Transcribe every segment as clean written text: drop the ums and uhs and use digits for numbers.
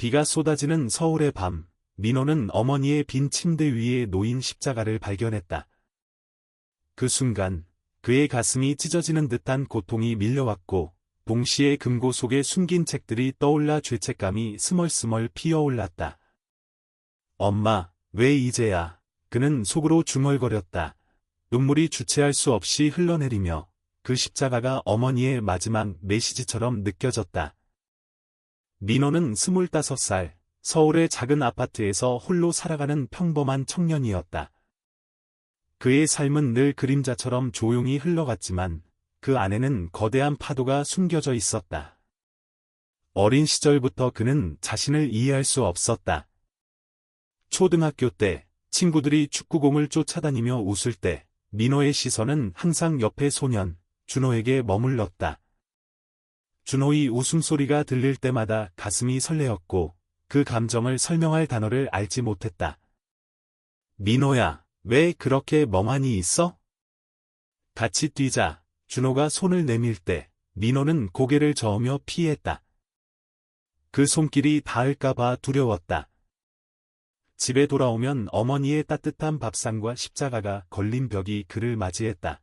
비가 쏟아지는 서울의 밤, 민호는 어머니의 빈 침대 위에 놓인 십자가를 발견했다. 그 순간 그의 가슴이 찢어지는 듯한 고통이 밀려왔고 동시에 금고 속에 숨긴 책들이 떠올라 죄책감이 스멀스멀 피어올랐다. 엄마, 왜 이제야? 그는 속으로 중얼거렸다. 눈물이 주체할 수 없이 흘러내리며 그 십자가가 어머니의 마지막 메시지처럼 느껴졌다. 민호는 25살, 서울의 작은 아파트에서 홀로 살아가는 평범한 청년이었다. 그의 삶은 늘 그림자처럼 조용히 흘러갔지만 그 안에는 거대한 파도가 숨겨져 있었다. 어린 시절부터 그는 자신을 이해할 수 없었다. 초등학교 때 친구들이 축구공을 쫓아다니며 웃을 때 민호의 시선은 항상 옆의 소년, 준호에게 머물렀다. 준호의 웃음소리가 들릴 때마다 가슴이 설레었고 그 감정을 설명할 단어를 알지 못했다. 민호야, 왜 그렇게 멍하니 있어? 같이 뛰자. 준호가 손을 내밀 때 민호는 고개를 저으며 피했다. 그 손길이 닿을까봐 두려웠다. 집에 돌아오면 어머니의 따뜻한 밥상과 십자가가 걸린 벽이 그를 맞이했다.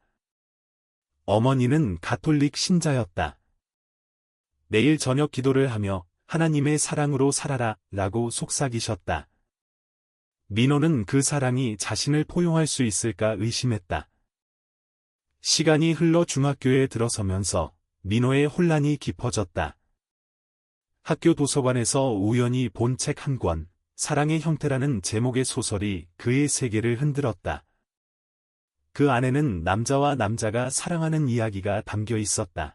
어머니는 가톨릭 신자였다. 매일 저녁 기도를 하며 하나님의 사랑으로 살아라 라고 속삭이셨다. 민호는 그 사랑이 자신을 포용할 수 있을까 의심했다. 시간이 흘러 중학교에 들어서면서 민호의 혼란이 깊어졌다. 학교 도서관에서 우연히 본 책 한 권, 사랑의 형태라는 제목의 소설이 그의 세계를 흔들었다. 그 안에는 남자와 남자가 사랑하는 이야기가 담겨 있었다.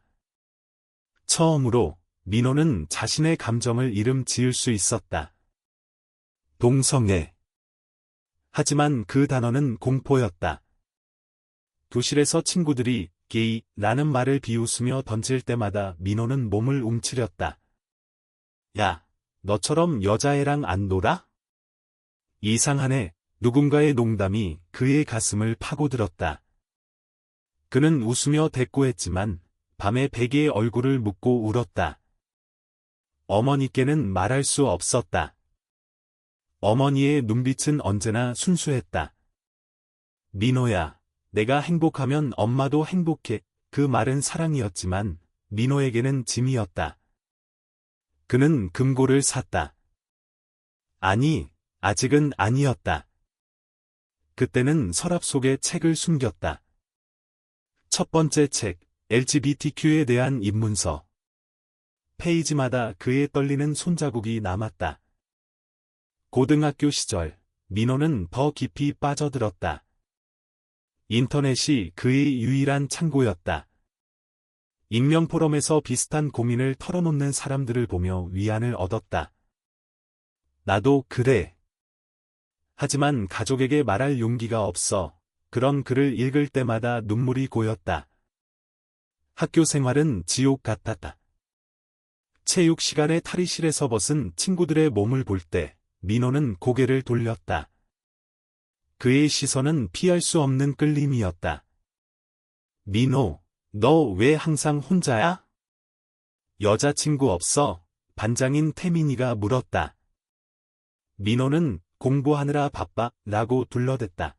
처음으로 민호는 자신의 감정을 이름 지을 수 있었다. 동성애. 하지만 그 단어는 공포였다. 교실에서 친구들이 게이라는 말을 비웃으며 던질 때마다 민호는 몸을 움츠렸다. 야, 너처럼 여자애랑 안 놀아? 이상하네. 누군가의 농담이 그의 가슴을 파고들었다. 그는 웃으며 대꾸했지만 밤에 베개에 얼굴을 묻고 울었다. 어머니께는 말할 수 없었다. 어머니의 눈빛은 언제나 순수했다. 민호야, 내가 행복하면 엄마도 행복해. 그 말은 사랑이었지만 민호에게는 짐이었다. 그는 금고를 샀다. 아니, 아직은 아니었다. 그때는 서랍 속에 책을 숨겼다. 첫 번째 책, LGBTQ에 대한 입문서. 페이지마다 그의 떨리는 손자국이 남았다. 고등학교 시절, 민호는 더 깊이 빠져들었다. 인터넷이 그의 유일한 창고였다. 익명 포럼에서 비슷한 고민을 털어놓는 사람들을 보며 위안을 얻었다. 나도 그래. 하지만 가족에게 말할 용기가 없어. 그런 글을 읽을 때마다 눈물이 고였다. 학교 생활은 지옥 같았다. 체육 시간에 탈의실에서 벗은 친구들의 몸을 볼 때 민호는 고개를 돌렸다. 그의 시선은 피할 수 없는 끌림이었다. 민호, 너 왜 항상 혼자야? 여자친구 없어? 반장인 태민이가 물었다. 민호는 공부하느라 바빠 라고 둘러댔다.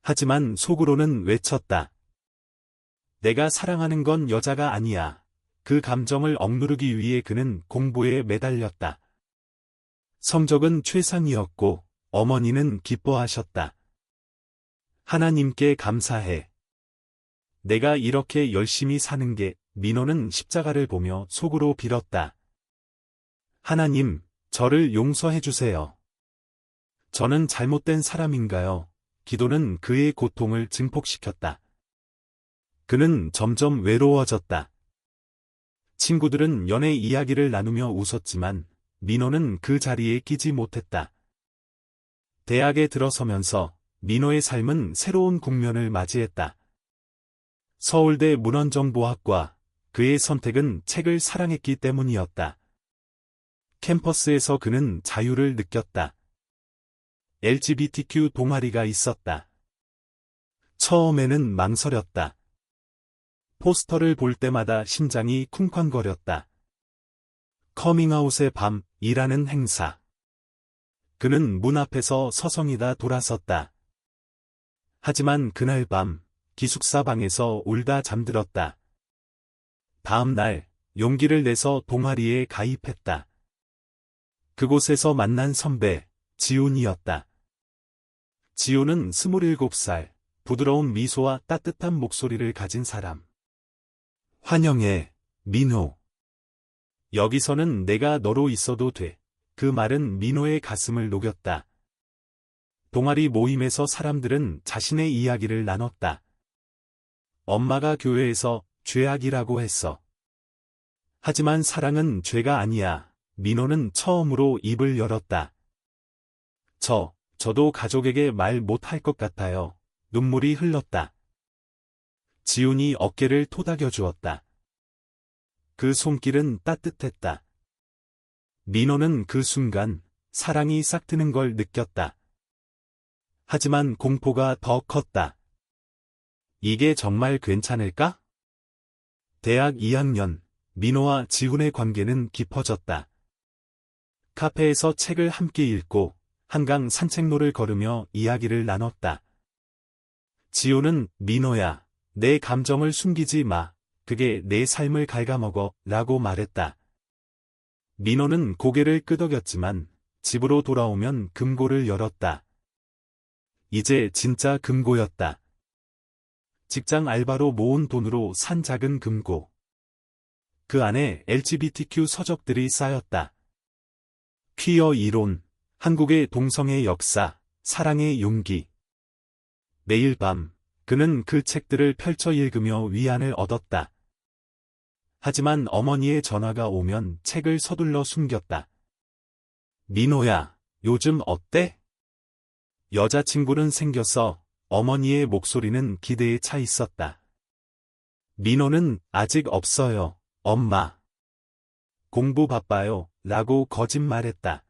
하지만 속으로는 외쳤다. 내가 사랑하는 건 여자가 아니야. 그 감정을 억누르기 위해 그는 공부에 매달렸다. 성적은 최상이었고 어머니는 기뻐하셨다. 하나님께 감사해. 내가 이렇게 열심히 사는 게. 민호는 십자가를 보며 속으로 빌었다. 하나님, 저를 용서해 주세요. 저는 잘못된 사람인가요? 기도는 그의 고통을 증폭시켰다. 그는 점점 외로워졌다. 친구들은 연애 이야기를 나누며 웃었지만 민호는 그 자리에 끼지 못했다. 대학에 들어서면서 민호의 삶은 새로운 국면을 맞이했다. 서울대 문헌정보학과. 그의 선택은 책을 사랑했기 때문이었다. 캠퍼스에서 그는 자유를 느꼈다. LGBTQ 동아리가 있었다. 처음에는 망설였다. 포스터를 볼 때마다 심장이 쿵쾅거렸다. 커밍아웃의 밤이라는 행사. 그는 문 앞에서 서성이다 돌아섰다. 하지만 그날 밤, 기숙사 방에서 울다 잠들었다. 다음 날, 용기를 내서 동아리에 가입했다. 그곳에서 만난 선배, 지훈이었다. 지훈은 27살, 부드러운 미소와 따뜻한 목소리를 가진 사람. 환영해, 민호. 여기서는 내가 너로 있어도 돼. 그 말은 민호의 가슴을 녹였다. 동아리 모임에서 사람들은 자신의 이야기를 나눴다. 엄마가 교회에서 죄악이라고 했어. 하지만 사랑은 죄가 아니야. 민호는 처음으로 입을 열었다. 저도 가족에게 말 못할 것 같아요. 눈물이 흘렀다. 지훈이 어깨를 토닥여 주었다. 그 손길은 따뜻했다. 민호는 그 순간 사랑이 싹트는 걸 느꼈다. 하지만 공포가 더 컸다. 이게 정말 괜찮을까? 대학 2학년, 민호와 지훈의 관계는 깊어졌다. 카페에서 책을 함께 읽고 한강 산책로를 걸으며 이야기를 나눴다. 지훈은 민호야, 내 감정을 숨기지 마. 그게 내 삶을 갉아먹어 라고 말했다. 민호는 고개를 끄덕였지만 집으로 돌아오면 금고를 열었다. 이제 진짜 금고였다. 직장 알바로 모은 돈으로 산 작은 금고. 그 안에 LGBTQ 서적들이 쌓였다. 퀴어 이론, 한국의 동성애 역사, 사랑의 용기. 매일 밤, 그는 그 책들을 펼쳐 읽으며 위안을 얻었다. 하지만 어머니의 전화가 오면 책을 서둘러 숨겼다. 민호야, 요즘 어때? 여자친구는 생겼어. 어머니의 목소리는 기대에 차 있었다. 민호는 아직 없어요, 엄마. 공부 바빠요, 라고 거짓말했다.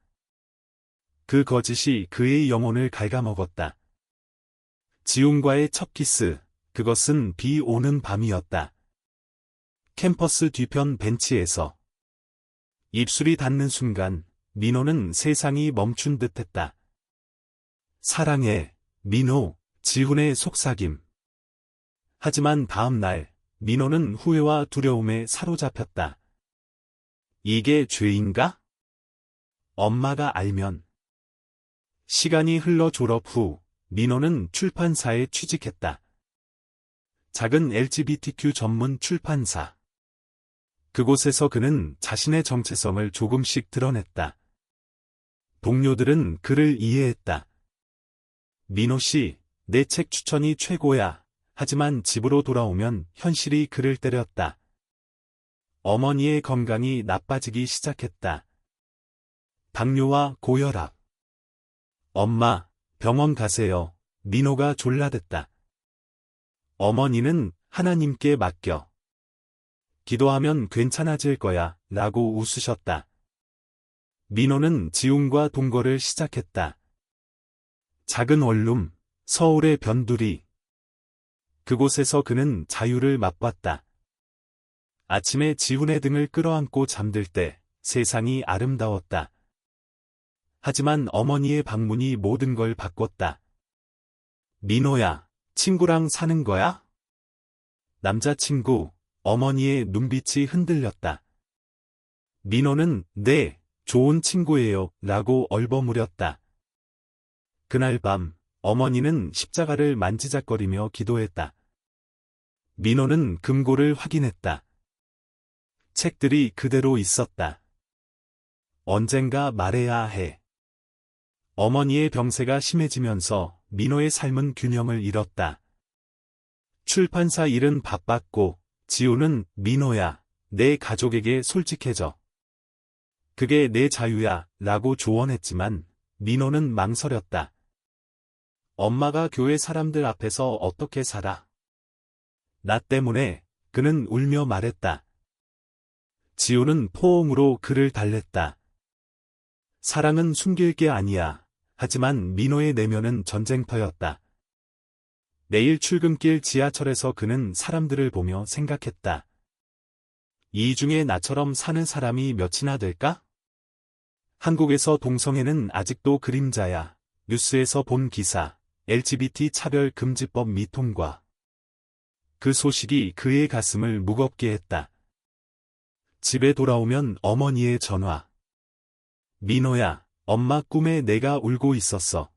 그 거짓이 그의 영혼을 갉아먹었다. 지훈과의 첫 키스, 그것은 비 오는 밤이었다. 캠퍼스 뒤편 벤치에서 입술이 닿는 순간 민호는 세상이 멈춘 듯했다. 사랑해, 민호, 지훈의 속삭임. 하지만 다음 날, 민호는 후회와 두려움에 사로잡혔다. 이게 죄인가? 엄마가 알면. 시간이 흘러 졸업 후, 민호는 출판사에 취직했다. 작은 LGBTQ 전문 출판사. 그곳에서 그는 자신의 정체성을 조금씩 드러냈다. 동료들은 그를 이해했다. 민호 씨, 내 책 추천이 최고야. 하지만 집으로 돌아오면 현실이 그를 때렸다. 어머니의 건강이 나빠지기 시작했다. 당뇨와 고혈압. 엄마, 병원 가세요. 민호가 졸라댔다. 어머니는 하나님께 맡겨. 기도하면 괜찮아질 거야, 라고 웃으셨다. 민호는 지훈과 동거를 시작했다. 작은 원룸, 서울의 변두리. 그곳에서 그는 자유를 맛봤다. 아침에 지훈의 등을 끌어안고 잠들 때 세상이 아름다웠다. 하지만 어머니의 방문이 모든 걸 바꿨다. 민호야, 친구랑 사는 거야? 남자친구, 어머니의 눈빛이 흔들렸다. 민호는 네, 좋은 친구예요, 라고 얼버무렸다. 그날 밤, 어머니는 십자가를 만지작거리며 기도했다. 민호는 금고를 확인했다. 책들이 그대로 있었다. 언젠가 말해야 해. 어머니의 병세가 심해지면서 민호의 삶은 균형을 잃었다. 출판사 일은 바빴고, 지훈은 민호야, 내 가족에게 솔직해져. 그게 내 자유야, 라고 조언했지만, 민호는 망설였다. 엄마가 교회 사람들 앞에서 어떻게 살아? 나 때문에, 그는 울며 말했다. 지훈은 포옹으로 그를 달랬다. 사랑은 숨길 게 아니야. 하지만 민호의 내면은 전쟁터였다. 내일 출근길 지하철에서 그는 사람들을 보며 생각했다. 이 중에 나처럼 사는 사람이 몇이나 될까? 한국에서 동성애는 아직도 그림자야. 뉴스에서 본 기사, LGBT 차별 금지법 미통과. 그 소식이 그의 가슴을 무겁게 했다. 집에 돌아오면 어머니의 전화. 민호야, 엄마 꿈에 내가 울고 있었어.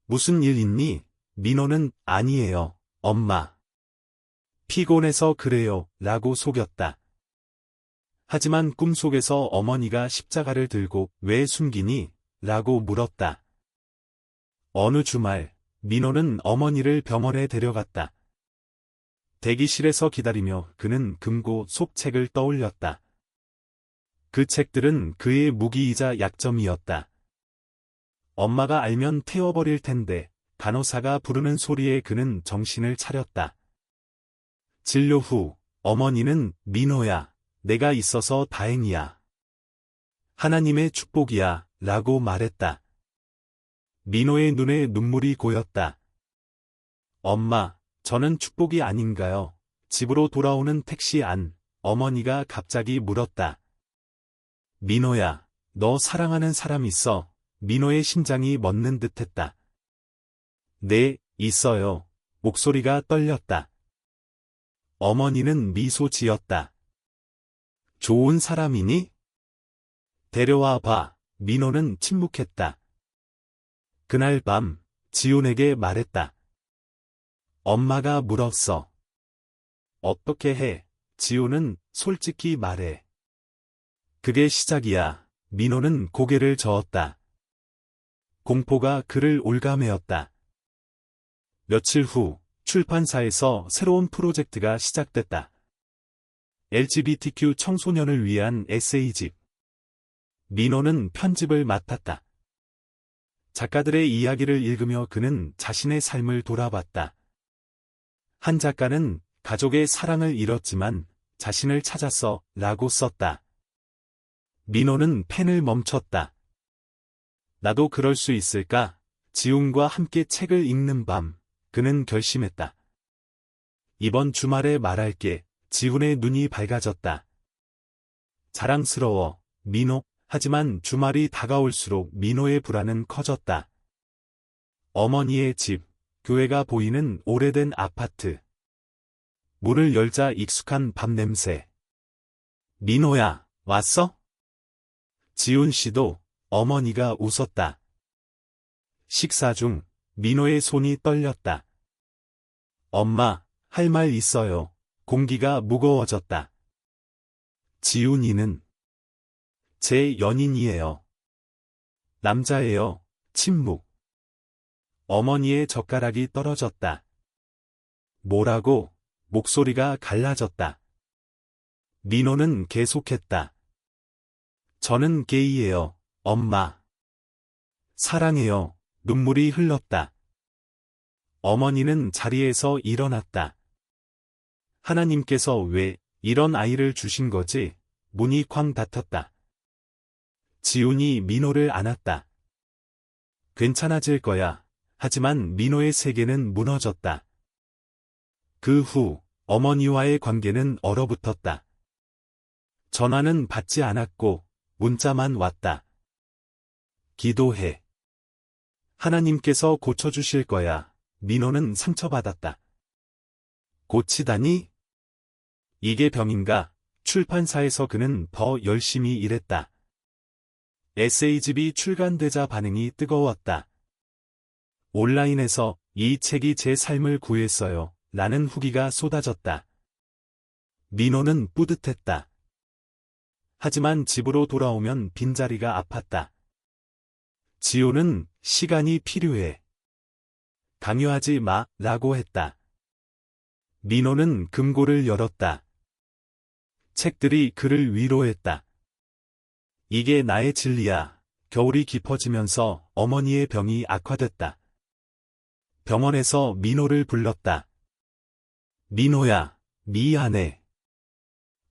무슨 일 있니? 민호는 아니에요, 엄마. 피곤해서 그래요, 라고 속였다. 하지만 꿈속에서 어머니가 십자가를 들고 왜 숨기니? 라고 물었다. 어느 주말, 민호는 어머니를 병원에 데려갔다. 대기실에서 기다리며 그는 금고 속 책을 떠올렸다. 그 책들은 그의 무기이자 약점이었다. 엄마가 알면 태워버릴 텐데, 간호사가 부르는 소리에 그는 정신을 차렸다. 진료 후, 어머니는 민호야, 내가 있어서 다행이야. 하나님의 축복이야, 라고 말했다. 민호의 눈에 눈물이 고였다. 엄마, 저는 축복이 아닌가요? 집으로 돌아오는 택시 안, 어머니가 갑자기 물었다. 민호야, 너 사랑하는 사람 있어? 민호의 심장이 멎는 듯했다. 네, 있어요. 목소리가 떨렸다. 어머니는 미소 지었다. 좋은 사람이니? 데려와 봐. 민호는 침묵했다. 그날 밤, 지훈에게 말했다. 엄마가 물었어. 어떻게 해? 지훈은 솔직히 말해. 그게 시작이야. 민호는 고개를 저었다. 공포가 그를 올가매었다. 며칠 후, 출판사에서 새로운 프로젝트가 시작됐다. LGBTQ 청소년을 위한 에세이집. 민호는 편집을 맡았다. 작가들의 이야기를 읽으며 그는 자신의 삶을 돌아봤다. 한 작가는 가족의 사랑을 잃었지만 자신을 찾았어 라고 썼다. 민호는 펜을 멈췄다. 나도 그럴 수 있을까? 지훈과 함께 책을 읽는 밤, 그는 결심했다. 이번 주말에 말할게. 지훈의 눈이 밝아졌다. 자랑스러워, 민호. 하지만 주말이 다가올수록 민호의 불안은 커졌다. 어머니의 집, 교회가 보이는 오래된 아파트. 문을 열자 익숙한 밥 냄새. 민호야, 왔어? 지훈 씨도. 어머니가 웃었다. 식사 중 민호의 손이 떨렸다. 엄마, 할 말 있어요. 공기가 무거워졌다. 지훈이는 제 연인이에요. 남자예요. 침묵. 어머니의 젓가락이 떨어졌다. 뭐라고? 목소리가 갈라졌다. 민호는 계속했다. 저는 게이예요, 엄마. 사랑해요. 눈물이 흘렀다. 어머니는 자리에서 일어났다. 하나님께서 왜 이런 아이를 주신 거지? 문이 쾅 닫혔다. 지훈이 민호를 안았다. 괜찮아질 거야. 하지만 민호의 세계는 무너졌다. 그 후 어머니와의 관계는 얼어붙었다. 전화는 받지 않았고 문자만 왔다. 기도해. 하나님께서 고쳐주실 거야. 민호는 상처받았다. 고치다니? 이게 병인가? 출판사에서 그는 더 열심히 일했다. 에세이집이 출간되자 반응이 뜨거웠다. 온라인에서 이 책이 제 삶을 구했어요. 라는 후기가 쏟아졌다. 민호는 뿌듯했다. 하지만 집으로 돌아오면 빈자리가 아팠다. 지호는 시간이 필요해. 강요하지 마, 라고 했다. 민호는 금고를 열었다. 책들이 그를 위로했다. 이게 나의 진리야. 겨울이 깊어지면서 어머니의 병이 악화됐다. 병원에서 민호를 불렀다. 민호야, 미안해.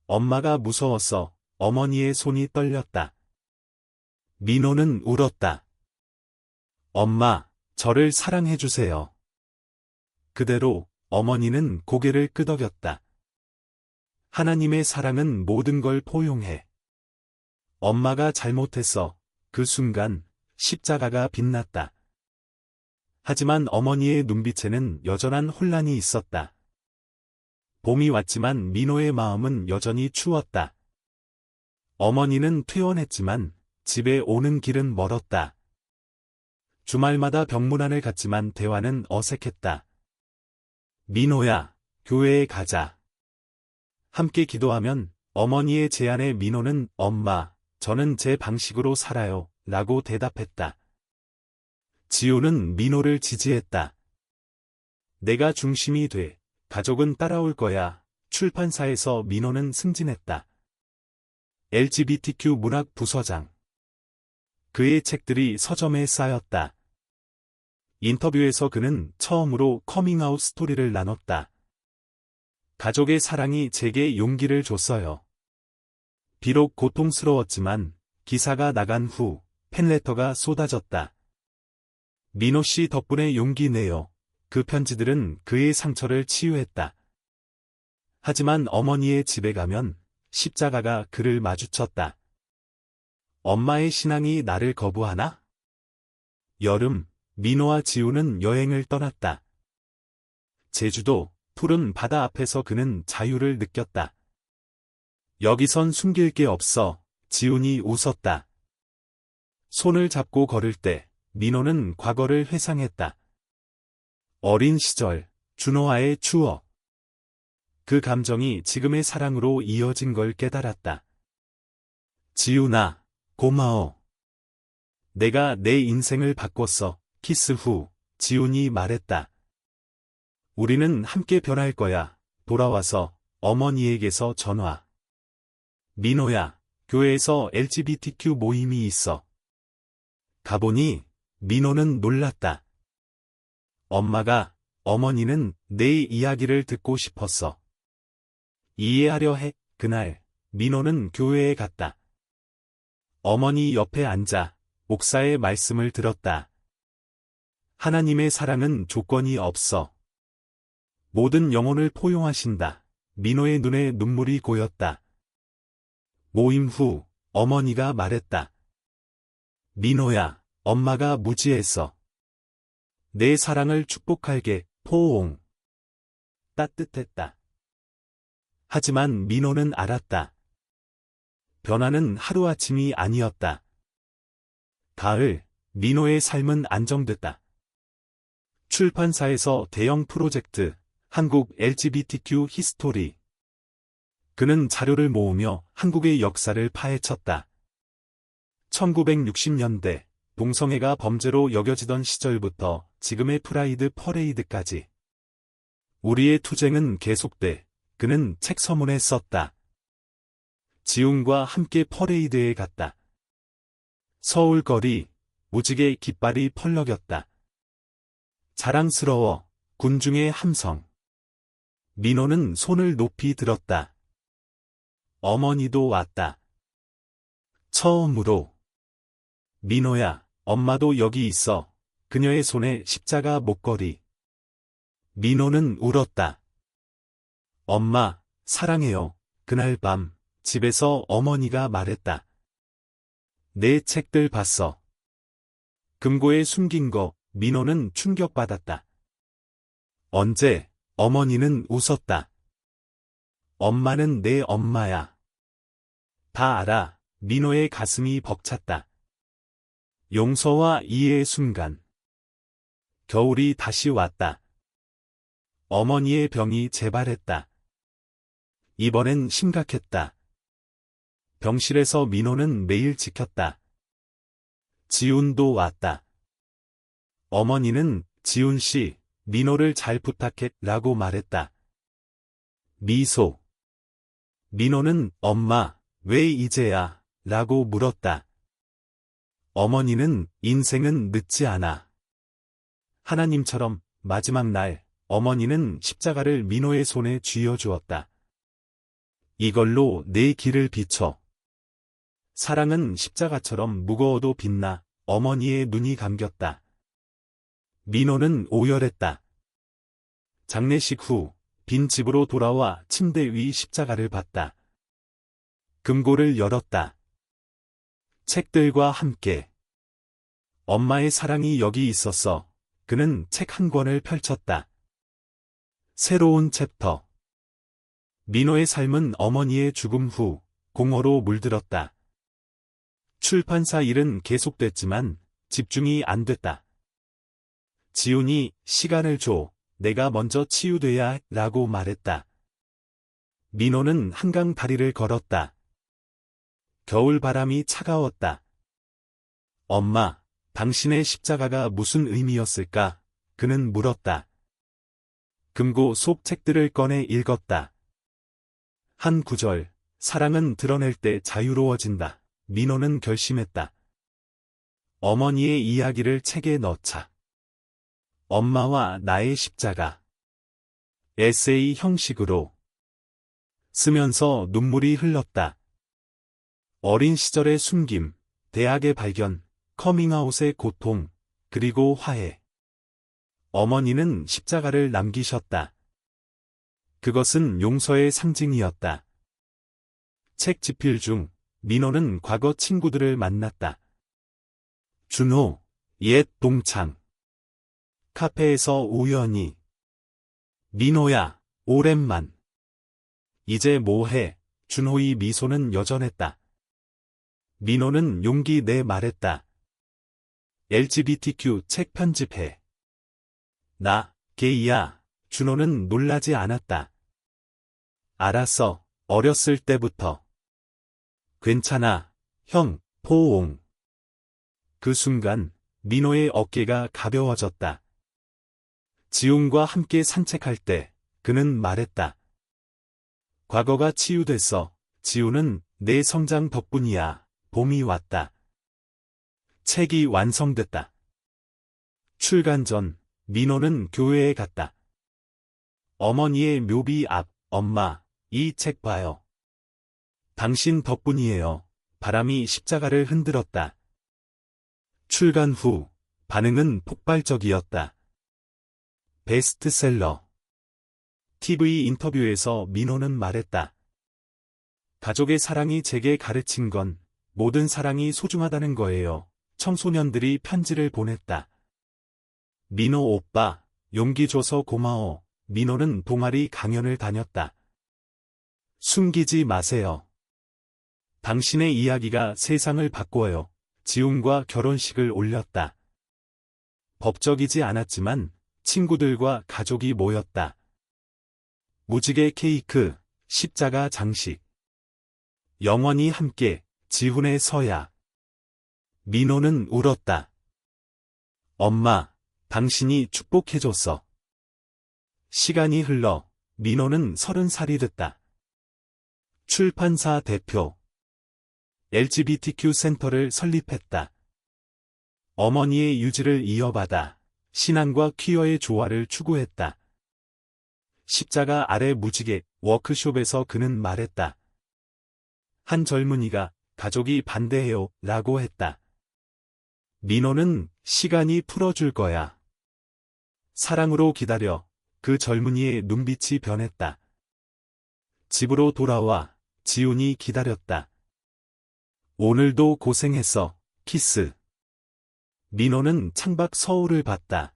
엄마가 무서웠어. 어머니의 손이 떨렸다. 민호는 울었다. 엄마, 저를 사랑해주세요. 그대로 어머니는 고개를 끄덕였다. 하나님의 사랑은 모든 걸 포용해. 엄마가 잘못했어. 그 순간 십자가가 빛났다. 하지만 어머니의 눈빛에는 여전한 혼란이 있었다. 봄이 왔지만 민호의 마음은 여전히 추웠다. 어머니는 퇴원했지만 집에 오는 길은 멀었다. 주말마다 병문안을 갔지만 대화는 어색했다. 민호야, 교회에 가자. 함께 기도하면 어머니의 제안에 민호는 엄마, 저는 제 방식으로 살아요, 라고 대답했다. 지우는 민호를 지지했다. 내가 중심이 돼. 가족은 따라올 거야. 출판사에서 민호는 승진했다. LGBTQ 문학 부서장. 그의 책들이 서점에 쌓였다. 인터뷰에서 그는 처음으로 커밍아웃 스토리를 나눴다. 가족의 사랑이 제게 용기를 줬어요. 비록 고통스러웠지만 기사가 나간 후 팬레터가 쏟아졌다. 민호 씨 덕분에 용기 내요. 그 편지들은 그의 상처를 치유했다. 하지만 어머니의 집에 가면 십자가가 그를 마주쳤다. 엄마의 신앙이 나를 거부하나? 여름, 민호와 지우는 여행을 떠났다. 제주도, 푸른 바다 앞에서 그는 자유를 느꼈다. 여기선 숨길 게 없어. 지훈이 웃었다. 손을 잡고 걸을 때 민호는 과거를 회상했다. 어린 시절, 준호와의 추억. 그 감정이 지금의 사랑으로 이어진 걸 깨달았다. 지훈아, 고마워. 내가 내 인생을 바꿨어. 키스 후, 지훈이 말했다. 우리는 함께 변할 거야. 돌아와서 어머니에게서 전화. 민호야, 교회에서 LGBTQ 모임이 있어. 가보니 민호는 놀랐다. 엄마가, 어머니는 내 이야기를 듣고 싶었어. 이해하려 해. 그날, 민호는 교회에 갔다. 어머니 옆에 앉아 목사의 말씀을 들었다. 하나님의 사랑은 조건이 없어. 모든 영혼을 포용하신다. 민호의 눈에 눈물이 고였다. 모임 후 어머니가 말했다. 민호야, 엄마가 무지했어. 내 사랑을 축복할게. 포옹. 따뜻했다. 하지만 민호는 알았다. 변화는 하루아침이 아니었다. 가을, 민호의 삶은 안정됐다. 출판사에서 대형 프로젝트, 한국 LGBTQ 히스토리. 그는 자료를 모으며 한국의 역사를 파헤쳤다. 1960년대, 동성애가 범죄로 여겨지던 시절부터 지금의 프라이드 퍼레이드까지. 우리의 투쟁은 계속돼. 그는 책 서문에 썼다. 지훈과 함께 퍼레이드에 갔다. 서울 거리, 무지개 깃발이 펄럭였다. 자랑스러워, 군중의 함성. 민호는 손을 높이 들었다. 어머니도 왔다. 처음으로. 민호야, 엄마도 여기 있어. 그녀의 손에 십자가 목걸이. 민호는 울었다. 엄마, 사랑해요. 그날 밤, 집에서 어머니가 말했다. 내 책들 봤어. 금고에 숨긴 거. 민호는 충격받았다. 언제? 어머니는 웃었다. 엄마는 내 엄마야. 다 알아. 민호의 가슴이 벅찼다. 용서와 이해의 순간. 겨울이 다시 왔다. 어머니의 병이 재발했다. 이번엔 심각했다. 병실에서 민호는 매일 지켰다. 지훈도 왔다. 어머니는 지훈 씨, 민호를 잘 부탁해 라고 말했다. 미소. 민호는 엄마, 왜 이제야? 라고 물었다. 어머니는 인생은 늦지 않아. 하나님처럼 마지막 날, 어머니는 십자가를 민호의 손에 쥐어주었다. 이걸로 내 길을 비춰. 사랑은 십자가처럼 무거워도 빛나. 어머니의 눈이 감겼다. 민호는 오열했다. 장례식 후 빈 집으로 돌아와 침대 위 십자가를 봤다. 금고를 열었다. 책들과 함께. 엄마의 사랑이 여기 있었어. 그는 책 한 권을 펼쳤다. 새로운 챕터. 민호의 삶은 어머니의 죽음 후 공허로 물들었다. 출판사 일은 계속됐지만 집중이 안 됐다. 지훈이 시간을 줘. 내가 먼저 치유돼야 라고 말했다. 민호는 한강 다리를 걸었다. 겨울 바람이 차가웠다. 엄마, 당신의 십자가가 무슨 의미였을까? 그는 물었다. 금고 속 책들을 꺼내 읽었다. 한 구절, 사랑은 드러낼 때 자유로워진다. 민호는 결심했다. 어머니의 이야기를 책에 넣자. 엄마와 나의 십자가. 에세이 형식으로. 쓰면서 눈물이 흘렀다. 어린 시절의 숨김, 대학의 발견, 커밍아웃의 고통, 그리고 화해. 어머니는 십자가를 남기셨다. 그것은 용서의 상징이었다. 책 집필 중 민호는 과거 친구들을 만났다. 준호, 옛 동창. 카페에서 우연히. 민호야, 오랜만. 이제 뭐해? 준호의 미소는 여전했다. 민호는 용기 내 말했다. LGBTQ 책 편집해. 나, 게이야. 준호는 놀라지 않았다. 알았어, 어렸을 때부터. 괜찮아, 형, 포옹. 그 순간, 민호의 어깨가 가벼워졌다. 지훈과 함께 산책할 때, 그는 말했다. 과거가 치유됐어. 지훈은 내 성장 덕분이야. 봄이 왔다. 책이 완성됐다. 출간 전, 민호는 교회에 갔다. 어머니의 묘비 앞, 엄마, 이 책 봐요. 당신 덕분이에요. 바람이 십자가를 흔들었다. 출간 후, 반응은 폭발적이었다. 베스트셀러. TV 인터뷰에서 민호는 말했다. 가족의 사랑이 제게 가르친 건 모든 사랑이 소중하다는 거예요. 청소년들이 편지를 보냈다. 민호 오빠, 용기 줘서 고마워. 민호는 동아리 강연을 다녔다. 숨기지 마세요. 당신의 이야기가 세상을 바꿔요. 지훈과 결혼식을 올렸다. 법적이지 않았지만 친구들과 가족이 모였다. 무지개 케이크, 십자가 장식. 영원히 함께, 지훈의 서약. 민호는 울었다. 엄마, 당신이 축복해줬어. 시간이 흘러 민호는 30살이 됐다. 출판사 대표. LGBTQ 센터를 설립했다. 어머니의 유지를 이어받아 신앙과 퀴어의 조화를 추구했다. 십자가 아래 무지개 워크숍에서 그는 말했다. 한 젊은이가 가족이 반대해요 라고 했다. 민호는 시간이 풀어줄 거야. 사랑으로 기다려. 그 젊은이의 눈빛이 변했다. 집으로 돌아와 지훈이 기다렸다. 오늘도 고생했어. 키스. 민호는 창밖 서울을 봤다.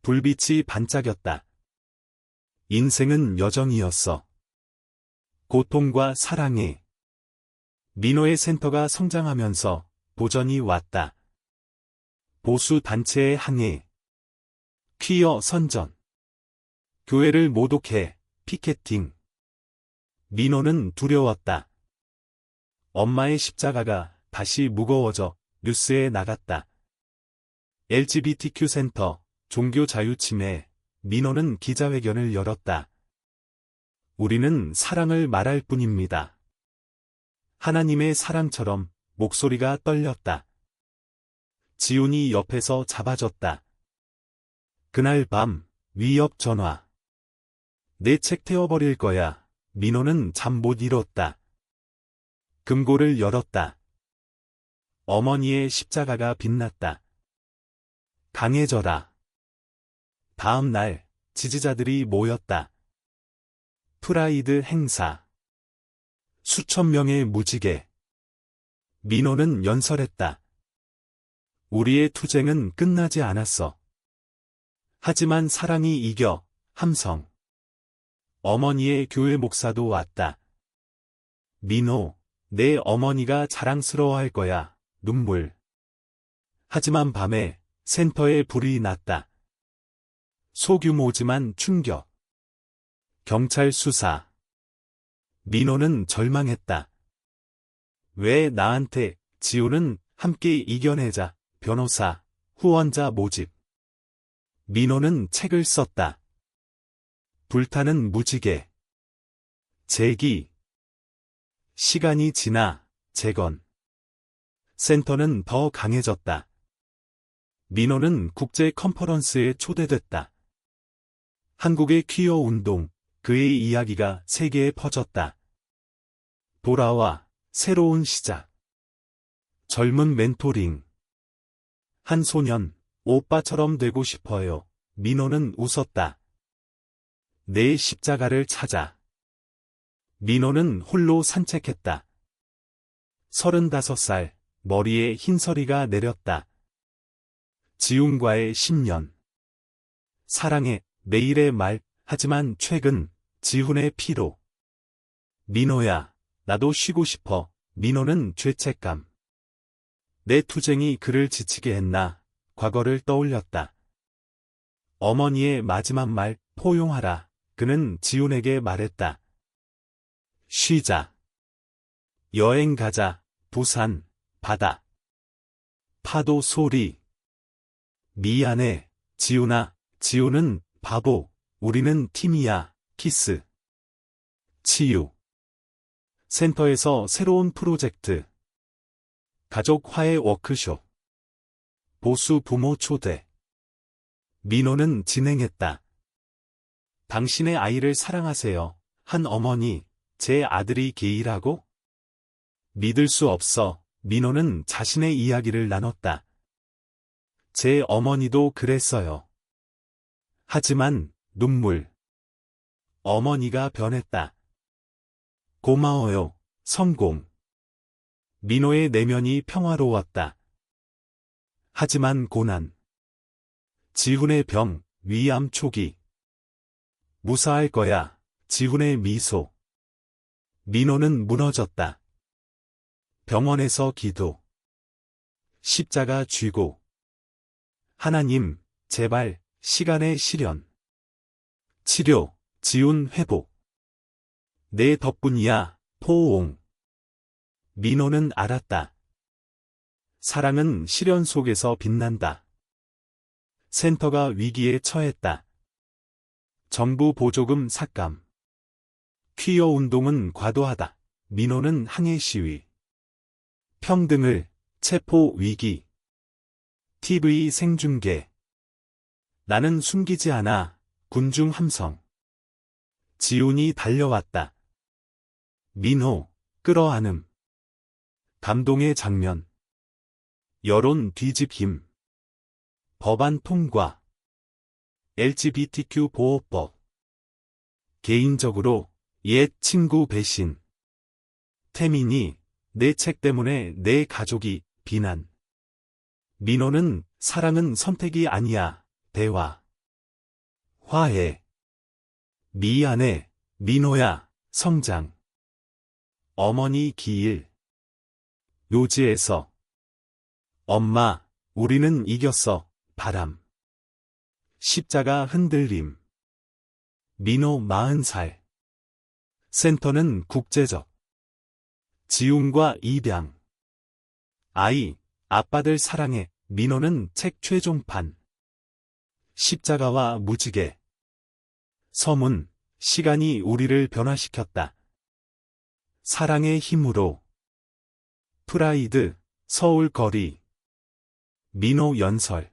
불빛이 반짝였다. 인생은 여정이었어. 고통과 사랑에. 민호의 센터가 성장하면서 도전이 왔다. 보수 단체의 항해. 퀴어 선전. 교회를 모독해. 피켓팅. 민호는 두려웠다. 엄마의 십자가가 다시 무거워져 뉴스에 나갔다. LGBTQ 센터, 종교 자유 침해. 민호는 기자회견을 열었다. 우리는 사랑을 말할 뿐입니다. 하나님의 사랑처럼 목소리가 떨렸다. 지훈이 옆에서 잡아줬다. 그날 밤, 위협 전화. 내 책 태워버릴 거야. 민호는 잠 못 이뤘다. 금고를 열었다. 어머니의 십자가가 빛났다. 강해져라. 다음 날, 지지자들이 모였다. 프라이드 행사. 수천 명의 무지개. 민호는 연설했다. 우리의 투쟁은 끝나지 않았어. 하지만 사랑이 이겨. 함성. 어머니의 교회 목사도 왔다. 민호, 내 어머니가 자랑스러워할 거야. 눈물. 하지만 밤에 센터에 불이 났다. 소규모지만 충격. 경찰 수사. 민호는 절망했다. 왜 나한테? 지우는 함께 이겨내자. 변호사, 후원자 모집. 민호는 책을 썼다. 불타는 무지개. 재기. 시간이 지나 재건. 센터는 더 강해졌다. 민호는 국제 컨퍼런스에 초대됐다. 한국의 퀴어 운동, 그의 이야기가 세계에 퍼졌다. 돌아와, 새로운 시작. 젊은 멘토링. 한 소년, 오빠처럼 되고 싶어요. 민호는 웃었다. 내 십자가를 찾아. 민호는 홀로 산책했다. 35살, 머리에 흰서리가 내렸다. 지훈과의 10년. 사랑해, 매일의 말, 하지만 최근, 지훈의 피로. 민호야, 나도 쉬고 싶어. 민호는 죄책감. 내 투쟁이 그를 지치게 했나, 과거를 떠올렸다. 어머니의 마지막 말, 포용하라. 그는 지훈에게 말했다. 쉬자. 여행 가자. 부산, 바다. 파도 소리. 미안해, 지훈아. 지훈은 바보. 우리는 팀이야. 키스. 치유. 센터에서 새로운 프로젝트. 가족 화해 워크숍. 보수 부모 초대. 민호는 진행했다. 당신의 아이를 사랑하세요. 한 어머니, 제 아들이 게이라고? 믿을 수 없어. 민호는 자신의 이야기를 나눴다. 제 어머니도 그랬어요. 하지만, 눈물. 어머니가 변했다. 고마워요. 성공. 민호의 내면이 평화로웠다. 하지만 고난. 지훈의 병, 위암 초기. 무사할 거야. 지훈의 미소. 민호는 무너졌다. 병원에서 기도. 십자가 쥐고. 하나님, 제발, 시간의 시련. 치료, 지훈 회복. 내 덕분이야, 포옹. 민호는 알았다. 사랑은 시련 속에서 빛난다. 센터가 위기에 처했다. 정부 보조금 삭감. 퀴어 운동은 과도하다. 민호는 항해 시위. 평등을, 체포 위기. TV 생중계. 나는 숨기지 않아. 군중 함성. 지훈이 달려왔다. 민호, 끌어안음. 감동의 장면. 여론 뒤집힘. 법안 통과. LGBTQ 보호법. 개인적으로, 옛 친구 배신. 태민이, 내 책 때문에 내 가족이, 비난. 민호는, 사랑은 선택이 아니야, 대화. 화해. 미안해, 민호야, 성장. 어머니 기일. 묘지에서. 엄마, 우리는 이겼어, 바람. 십자가 흔들림. 민호 40살. 센터는 국제적. 지훈과 입양. 아이, 아빠들 사랑해. 민호는 책 최종판. 십자가와 무지개. 서문, 시간이 우리를 변화시켰다. 사랑의 힘으로. 프라이드, 서울 거리. 민호 연설.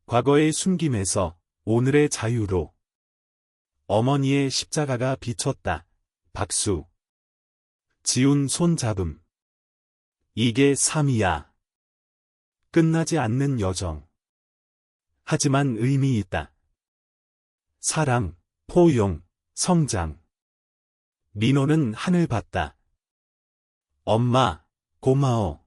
과거의 숨김에서 오늘의 자유로. 어머니의 십자가가 비쳤다. 박수. 지훈 손 잡음. 이게 삶이야. 끝나지 않는 여정. 하지만 의미 있다. 사랑, 포용, 성장. 민호는 하늘 봤다. 엄마, 고마워.